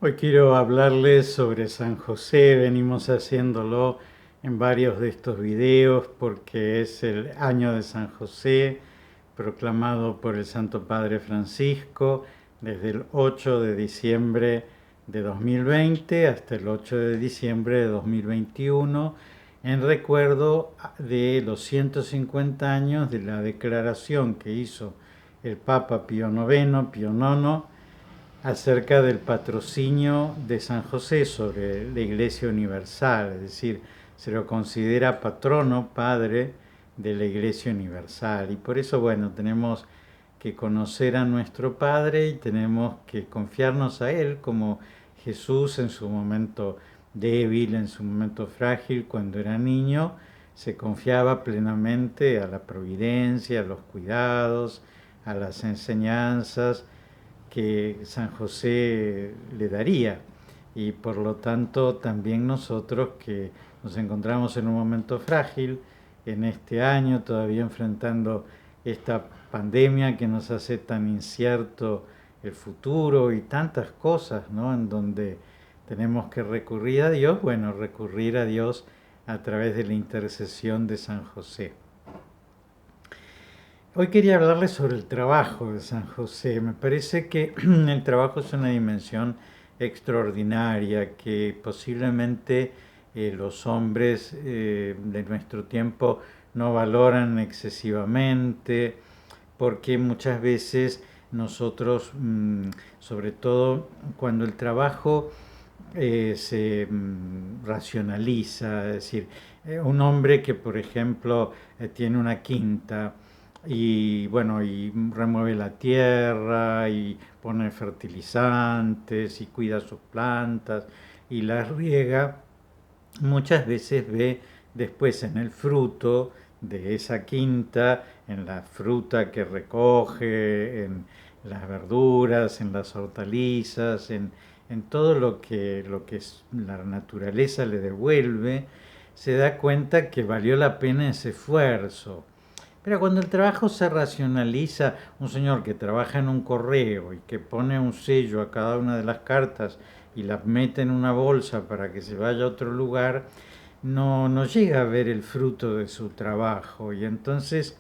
Hoy quiero hablarles sobre San José. Venimos haciéndolo en varios de estos videos porque es el año de San José, proclamado por el Santo Padre Francisco desde el 8 de diciembre de 2020 hasta el 8 de diciembre de 2021, en recuerdo de los 150 años de la declaración que hizo el Papa Pío IX, Pío IX, acerca del patrocinio de San José sobre la Iglesia Universal, es decir, se lo considera patrono, padre de la Iglesia Universal. Y por eso, bueno, tenemos que conocer a nuestro Padre y tenemos que confiarnos a Él como Jesús en su momento débil, en su momento frágil, cuando era niño, se confiaba plenamente a la providencia, a los cuidados, a las enseñanzas que San José le daría. Y por lo tanto también nosotros que nos encontramos en un momento frágil en este año, todavía enfrentando esta pandemia que nos hace tan incierto el futuro y tantas cosas, ¿no? En donde tenemos que recurrir a Dios, bueno, recurrir a Dios a través de la intercesión de San José. Hoy quería hablarles sobre el trabajo de San José. Me parece que el trabajo es una dimensión extraordinaria que posiblemente los hombres de nuestro tiempo no valoran excesivamente, porque muchas veces nosotros, sobre todo cuando el trabajo se racionaliza, es decir, un hombre que por ejemplo tiene una quinta y bueno, y remueve la tierra y pone fertilizantes y cuida sus plantas y las riega, muchas veces ve después en el fruto de esa quinta, en la fruta que recoge, en las verduras, en las hortalizas, en todo lo que la naturaleza le devuelve, se da cuenta que valió la pena ese esfuerzo. Pero cuando el trabajo se racionaliza, un señor que trabaja en un correo y que pone un sello a cada una de las cartas y las mete en una bolsa para que se vaya a otro lugar, no llega a ver el fruto de su trabajo y entonces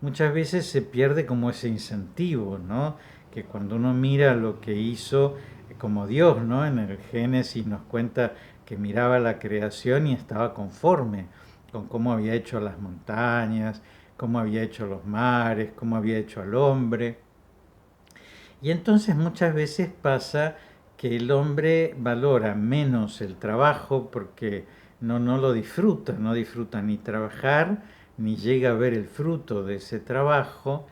muchas veces se pierde como ese incentivo, ¿no? Que cuando uno mira lo que hizo como Dios, ¿no? En el Génesis nos cuenta que miraba la creación y estaba conforme con cómo había hecho las montañas, cómo había hecho los mares, cómo había hecho al hombre. Y entonces muchas veces pasa que el hombre valora menos el trabajo porque no lo disfruta, no disfruta ni trabajar, ni llega a ver el fruto de ese trabajo.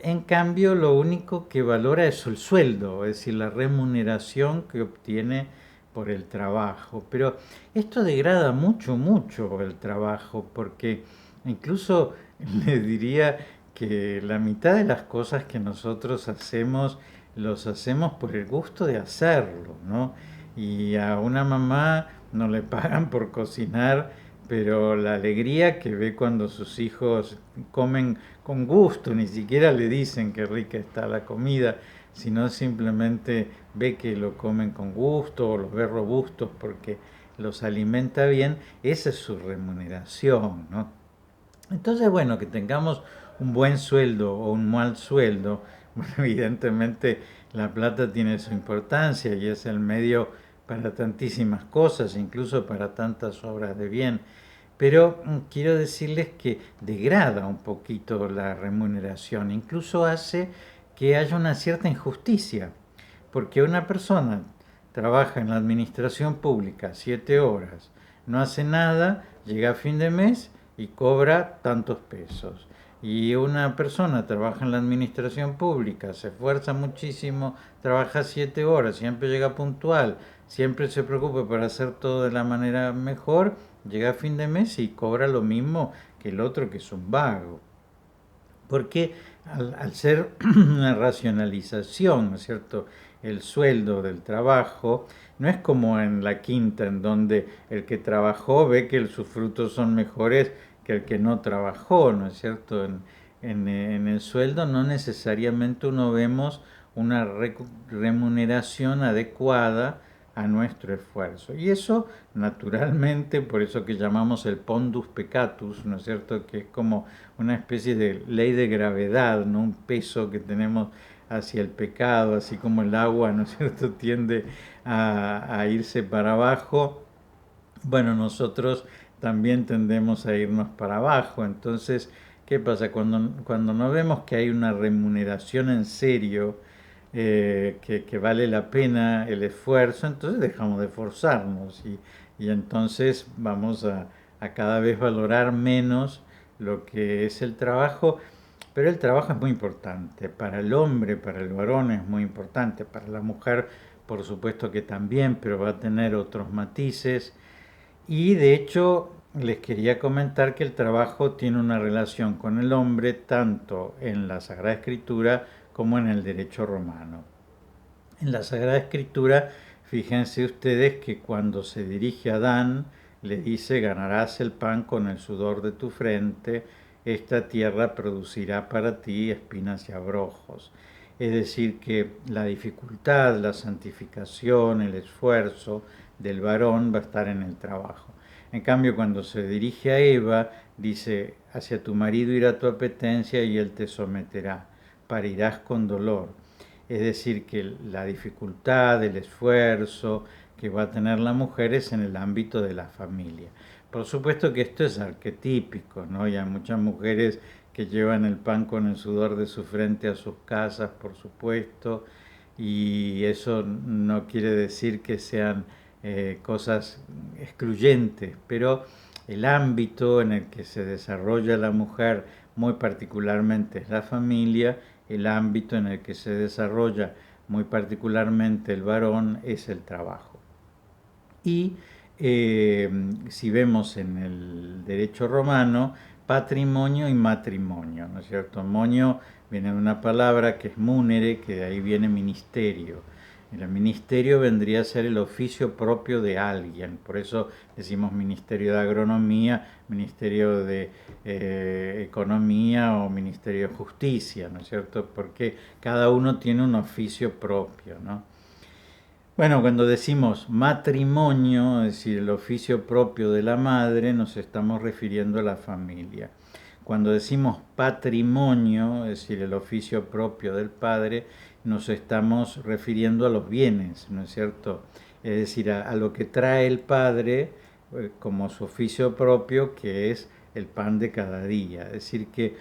En cambio, lo único que valora es el sueldo, es decir, la remuneración que obtiene por el trabajo. Pero esto degrada mucho, mucho el trabajo, porque incluso le diría que la mitad de las cosas que nosotros hacemos, los hacemos por el gusto de hacerlo, ¿no? Y a una mamá no le pagan por cocinar, pero la alegría que ve cuando sus hijos comen con gusto, ni siquiera le dicen que rica está la comida, sino simplemente ve que lo comen con gusto o los ve robustos porque los alimenta bien, esa es su remuneración, ¿no? Entonces, bueno, que tengamos un buen sueldo o un mal sueldo, bueno, evidentemente la plata tiene su importancia y es el medio para tantísimas cosas, incluso para tantas obras de bien. Pero quiero decirles que degrada un poquito la remuneración, incluso hace que haya una cierta injusticia, porque una persona trabaja en la administración pública 7 horas, no hace nada, llega a fin de mes y cobra tantos pesos. Y una persona trabaja en la administración pública, se esfuerza muchísimo, trabaja 7 horas, siempre llega puntual, siempre se preocupa por hacer todo de la manera mejor, llega a fin de mes y cobra lo mismo que el otro que es un vago. Porque al ser una racionalización, ¿no es cierto?, el sueldo del trabajo, no es como en la quinta, en donde el que trabajó ve que sus frutos son mejores que el que no trabajó, ¿no es cierto? En el sueldo no necesariamente uno vemos una remuneración adecuada a nuestro esfuerzo. Y eso, naturalmente, por eso que llamamos el pondus peccatus, ¿no es cierto?, que es como una especie de ley de gravedad, ¿no?, un peso que tenemos hacia el pecado, así como el agua, ¿no es cierto?, tiende a irse para abajo. Bueno, nosotros también tendemos a irnos para abajo. Entonces, ¿qué pasa? Cuando no vemos que hay una remuneración en serio, que vale la pena el esfuerzo, entonces dejamos de esforzarnos y entonces vamos a cada vez valorar menos lo que es el trabajo. Pero el trabajo es muy importante para el hombre, para el varón es muy importante, para la mujer por supuesto que también, pero va a tener otros matices. Y de hecho, les quería comentar que el trabajo tiene una relación con el hombre tanto en la Sagrada Escritura como en el derecho romano. En la Sagrada Escritura, fíjense ustedes que cuando se dirige a Adán, le dice, ganarás el pan con el sudor de tu frente, esta tierra producirá para ti espinas y abrojos. Es decir, que la dificultad, la santificación, el esfuerzo del varón va a estar en el trabajo. En cambio, cuando se dirige a Eva, dice, hacia tu marido irá tu apetencia y él te someterá, parirás con dolor. Es decir, que la dificultad, el esfuerzo que va a tener la mujer es en el ámbito de la familia. Por supuesto que esto es arquetípico, ¿no? Y hay muchas mujeres que llevan el pan con el sudor de su frente a sus casas, por supuesto, y eso no quiere decir que sean cosas excluyentes, pero el ámbito en el que se desarrolla la mujer muy particularmente es la familia, el ámbito en el que se desarrolla muy particularmente el varón es el trabajo. Y si vemos en el derecho romano, patrimonio y matrimonio, ¿no es cierto? Monio viene de una palabra que es munere, que de ahí viene ministerio. El ministerio vendría a ser el oficio propio de alguien, por eso decimos ministerio de agronomía, ministerio de economía o ministerio de justicia, ¿no es cierto? Porque cada uno tiene un oficio propio, ¿no? Bueno, cuando decimos matrimonio, es decir, el oficio propio de la madre, nos estamos refiriendo a la familia. Cuando decimos patrimonio, es decir, el oficio propio del padre, nos estamos refiriendo a los bienes, ¿no es cierto? Es decir, a lo que trae el padre como su oficio propio, que es el pan de cada día. Es decir, que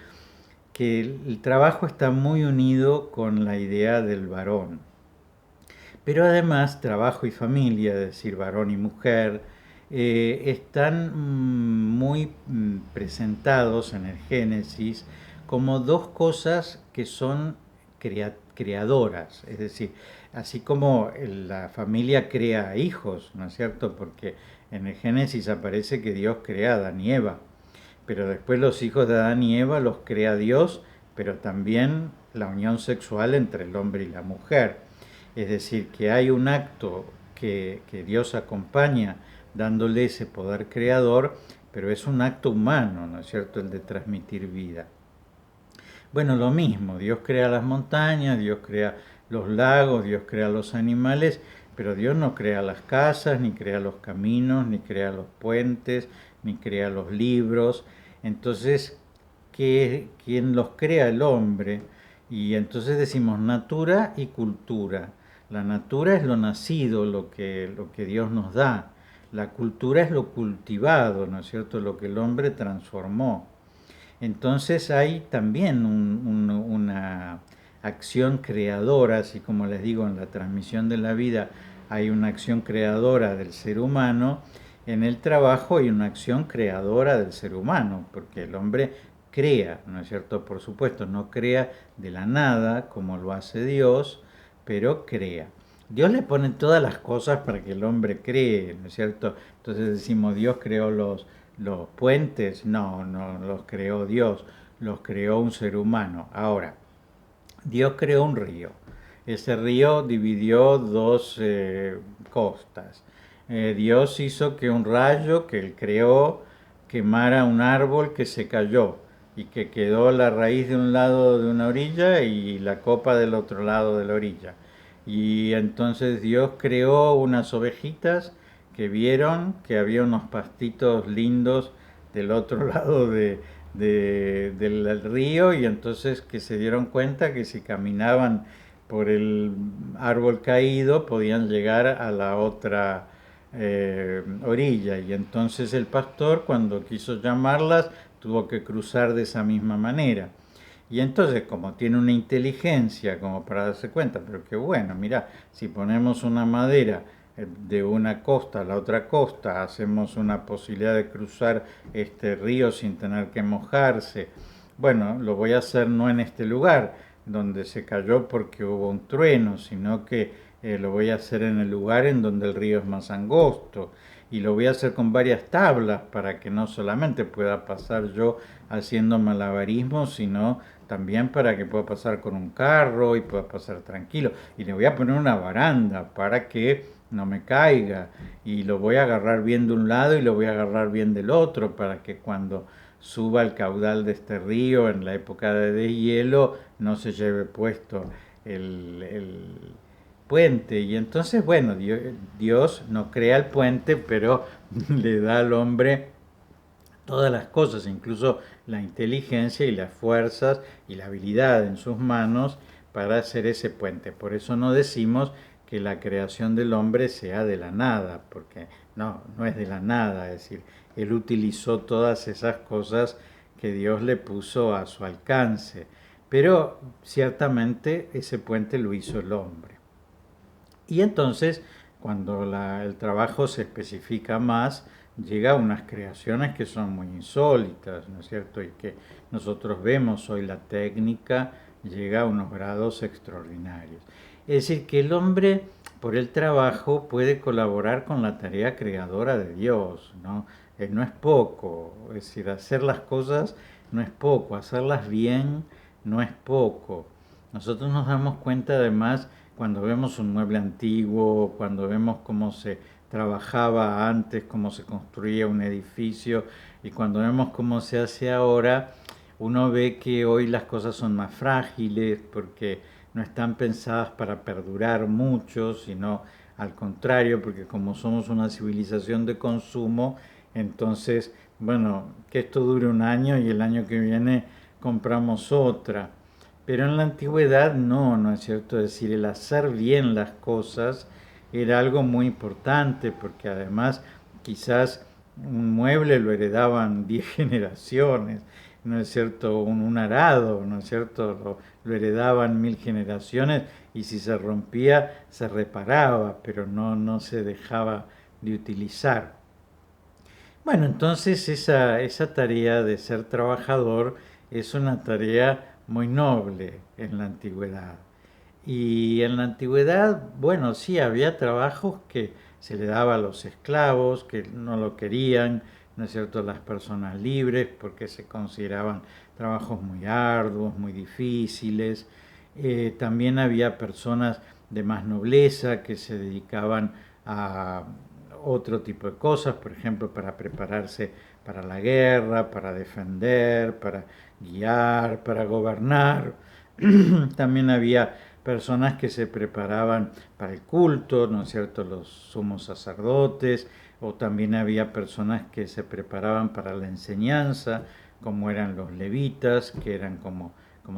el trabajo está muy unido con la idea del varón. Pero además trabajo y familia, es decir, varón y mujer, están muy presentados en el Génesis como dos cosas que son creadoras, es decir, así como la familia crea hijos, ¿no es cierto? Porque en el Génesis aparece que Dios crea a Adán y Eva, pero después los hijos de Adán y Eva los crea Dios, pero también la unión sexual entre el hombre y la mujer. Es decir, que hay un acto que Dios acompaña dándole ese poder creador, pero es un acto humano, ¿no es cierto?, el de transmitir vida. Bueno, lo mismo, Dios crea las montañas, Dios crea los lagos, Dios crea los animales, pero Dios no crea las casas, ni crea los caminos, ni crea los puentes, ni crea los libros. Entonces, ¿quién los crea? El hombre. Y entonces decimos natura y cultura. La natura es lo nacido, lo que Dios nos da. La cultura es lo cultivado, ¿no es cierto? Lo que el hombre transformó. Entonces hay también una acción creadora, así como les digo, en la transmisión de la vida hay una acción creadora del ser humano, en el trabajo hay una acción creadora del ser humano, porque el hombre crea, ¿no es cierto? Por supuesto, no crea de la nada como lo hace Dios, pero crea. Dios le pone todas las cosas para que el hombre cree, ¿no es cierto? Entonces decimos, Dios creó los puentes, no los creó Dios, los creó un ser humano. Ahora, Dios creó un río. Ese río dividió dos costas. Dios hizo que un rayo que él creó quemara un árbol que se cayó. y que quedó la raíz de un lado de una orilla y la copa del otro lado de la orilla. Y entonces Dios creó unas ovejitas que vieron que había unos pastitos lindos del otro lado del río, y entonces que se dieron cuenta que si caminaban por el árbol caído podían llegar a la otra orilla. Y entonces el pastor, cuando quiso llamarlas, tuvo que cruzar de esa misma manera. Y entonces, como tiene una inteligencia como para darse cuenta, pero que bueno, mira, si ponemos una madera de una costa a la otra costa, hacemos una posibilidad de cruzar este río sin tener que mojarse. Bueno, lo voy a hacer no en este lugar donde se cayó porque hubo un trueno, sino que lo voy a hacer en el lugar en donde el río es más angosto. Y lo voy a hacer con varias tablas para que no solamente pueda pasar yo haciendo malabarismo, sino también para que pueda pasar con un carro y pueda pasar tranquilo. Y le voy a poner una baranda para que no me caiga. Y lo voy a agarrar bien de un lado y lo voy a agarrar bien del otro para que cuando suba el caudal de este río en la época de deshielo no se lleve puesto el puente. Y entonces, bueno, Dios no crea el puente, pero le da al hombre todas las cosas, incluso la inteligencia y las fuerzas y la habilidad en sus manos para hacer ese puente. Por eso no decimos que la creación del hombre sea de la nada, porque no, no es de la nada, es decir, él utilizó todas esas cosas que Dios le puso a su alcance, pero ciertamente ese puente lo hizo el hombre. Y entonces, cuando el trabajo se especifica más, llega a unas creaciones que son muy insólitas, ¿no es cierto? Y que nosotros vemos hoy la técnica llega a unos grados extraordinarios. Es decir, que el hombre por el trabajo puede colaborar con la tarea creadora de Dios, ¿no? No es poco, es decir, hacer las cosas no es poco, hacerlas bien no es poco. Nosotros nos damos cuenta además cuando vemos un mueble antiguo, cuando vemos cómo se trabajaba antes, cómo se construía un edificio, y cuando vemos cómo se hace ahora, uno ve que hoy las cosas son más frágiles porque no están pensadas para perdurar mucho, sino al contrario, porque como somos una civilización de consumo, entonces, bueno, que esto dure un año y el año que viene compramos otra. Pero en la antigüedad no, no es cierto. Es decir, el hacer bien las cosas era algo muy importante, porque además quizás un mueble lo heredaban 10 generaciones, ¿no es cierto? Un arado, ¿no es cierto? Lo heredaban 1000 generaciones, y si se rompía se reparaba, pero no, no se dejaba de utilizar. Bueno, entonces esa tarea de ser trabajador es una tarea muy noble en la antigüedad. Y en la antigüedad, bueno, sí, había trabajos que se le daba a los esclavos, que no lo querían, ¿no es cierto?, las personas libres, porque se consideraban trabajos muy arduos, muy difíciles. También había personas de más nobleza que se dedicaban a otro tipo de cosas, por ejemplo, para prepararse para la guerra, para defender, para guiar, para gobernar. También había personas que se preparaban para el culto, ¿no es cierto?, los sumos sacerdotes, o también había personas que se preparaban para la enseñanza, como eran los levitas, que eran como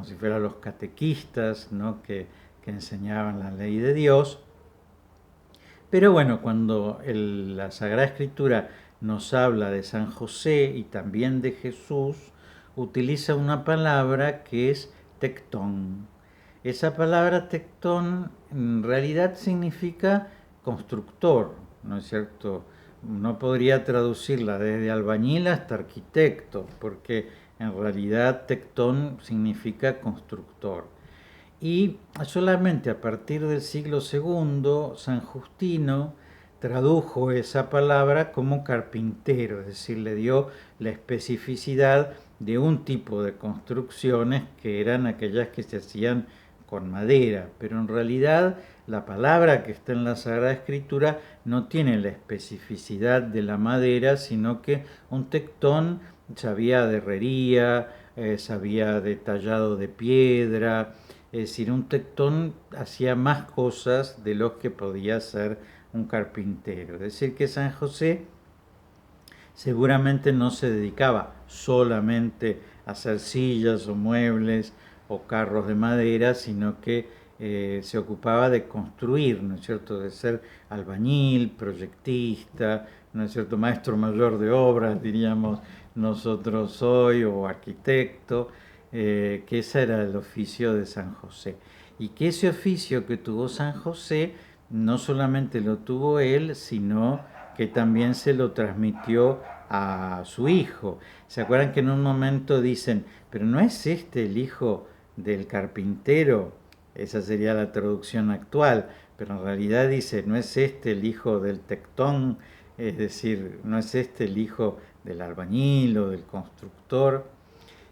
si fueran los catequistas, ¿no?, que enseñaban la ley de Dios. Pero bueno, cuando la Sagrada Escritura nos habla de San José y también de Jesús, utiliza una palabra que es tectón. Esa palabra tectón en realidad significa constructor, ¿no es cierto? No podría traducirla desde albañil hasta arquitecto, porque en realidad tectón significa constructor. Y solamente a partir del siglo II, San Justino tradujo esa palabra como carpintero, es decir, le dio la especificidad de un tipo de construcciones que eran aquellas que se hacían con madera, pero en realidad la palabra que está en la Sagrada Escritura no tiene la especificidad de la madera, sino que un tectón sabía de herrería, sabía de tallado de piedra. Es decir, un tectón hacía más cosas de lo que podía hacer un carpintero. Es decir, que San José seguramente no se dedicaba solamente a hacer sillas o muebles o carros de madera, sino que se ocupaba de construir, ¿no es cierto?, de ser albañil, proyectista, ¿no es cierto?, maestro mayor de obras, diríamos nosotros hoy, o arquitecto, que ese era el oficio de San José. Y que ese oficio que tuvo San José no solamente lo tuvo él, sino que también se lo transmitió a su hijo. ¿Se acuerdan que en un momento dicen, pero no es este el hijo del carpintero? Esa sería la traducción actual, pero en realidad dice, no es este el hijo del tectón, es decir, no es este el hijo del albañil o del constructor.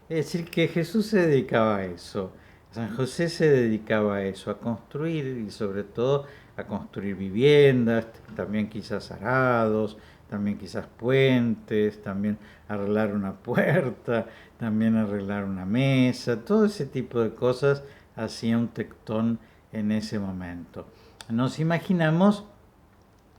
Es decir, que Jesús se dedicaba a eso. San José se dedicaba a eso, a construir y sobre todo a construir viviendas, también quizás arados, también quizás puentes, también arreglar una puerta, también arreglar una mesa, todo ese tipo de cosas hacía un tectón en ese momento. Nos imaginamos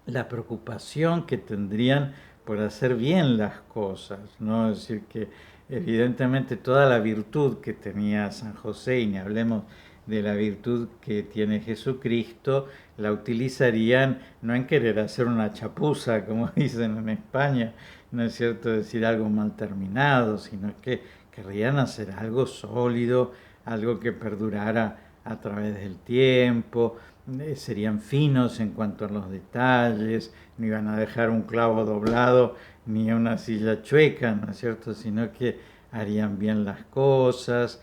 la preocupación que tendrían por hacer bien las cosas, ¿no? Es decir, que evidentemente toda la virtud que tenía San José, y ni hablemos de la virtud que tiene Jesucristo, la utilizarían no en querer hacer una chapuza, como dicen en España, no es cierto, decir algo mal terminado, sino que querrían hacer algo sólido, algo que perdurara a través del tiempo, serían finos en cuanto a los detalles, no iban a dejar un clavo doblado ni una silla chueca, ¿no es cierto?, sino que harían bien las cosas.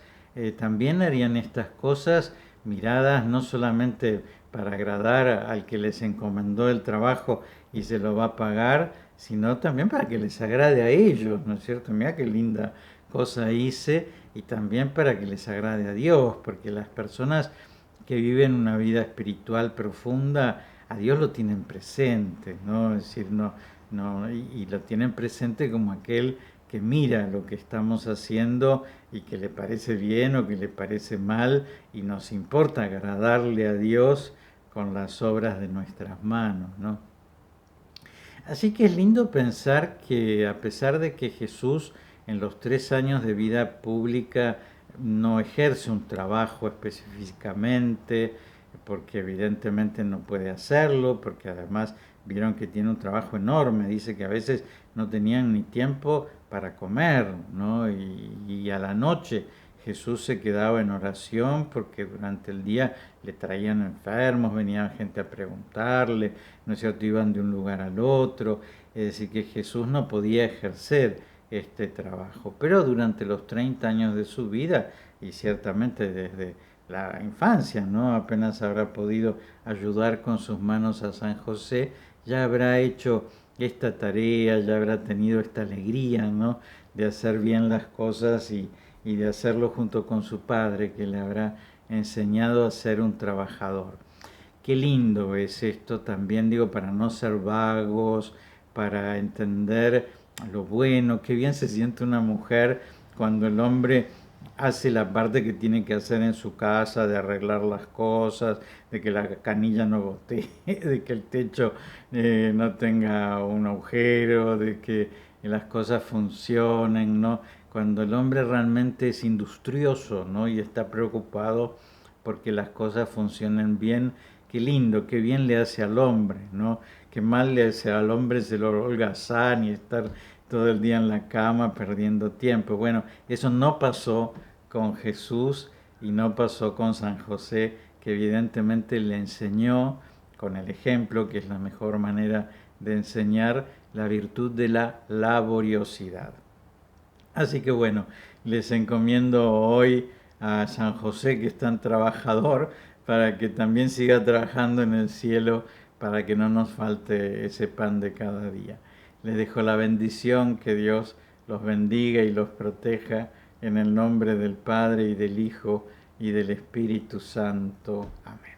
También harían estas cosas miradas no solamente para agradar al que les encomendó el trabajo y se lo va a pagar, sino también para que les agrade a ellos, ¿no es cierto? Mira qué linda cosa hice, y también para que les agrade a Dios, porque las personas que viven una vida espiritual profunda, a Dios lo tienen presente, ¿no? Es decir, y lo tienen presente como aquel que mira lo que estamos haciendo y que le parece bien o que le parece mal, y nos importa agradarle a Dios con las obras de nuestras manos, ¿no? Así que es lindo pensar que a pesar de que Jesús en los 3 años de vida pública no ejerce un trabajo específicamente, porque evidentemente no puede hacerlo, porque además vieron que tiene un trabajo enorme, dice que a veces no tenían ni tiempo para comer, ¿no? Y a la noche Jesús se quedaba en oración porque durante el día le traían enfermos, venía gente a preguntarle, ¿no es cierto?, iban de un lugar al otro, es decir, que Jesús no podía ejercer este trabajo, pero durante los 30 años de su vida, y ciertamente desde la infancia, ¿no?, apenas habrá podido ayudar con sus manos a San José, ya habrá hecho esta tarea, ya habrá tenido esta alegría, ¿no?, de hacer bien las cosas y de hacerlo junto con su padre, que le habrá enseñado a ser un trabajador. Qué lindo es esto también, digo, para no ser vagos, para entender lo bueno, qué bien se siente una mujer cuando el hombre hace la parte que tiene que hacer en su casa, de arreglar las cosas, de que la canilla no gotee, de que el techo no tenga un agujero, de que las cosas funcionen, ¿no? Cuando el hombre realmente es industrioso, ¿no?, y está preocupado porque las cosas funcionen bien, qué lindo, qué bien le hace al hombre, ¿no? Qué mal le hace al hombre ser holgazán y estar todo el día en la cama perdiendo tiempo. Bueno, eso no pasó con Jesús y no pasó con San José, que evidentemente le enseñó con el ejemplo, que es la mejor manera de enseñar, la virtud de la laboriosidad. Así que bueno, les encomiendo hoy a San José, que es tan trabajador, para que también siga trabajando en el cielo, para que no nos falte ese pan de cada día. Les dejo la bendición, que Dios los bendiga y los proteja, en el nombre del Padre y del Hijo y del Espíritu Santo. Amén.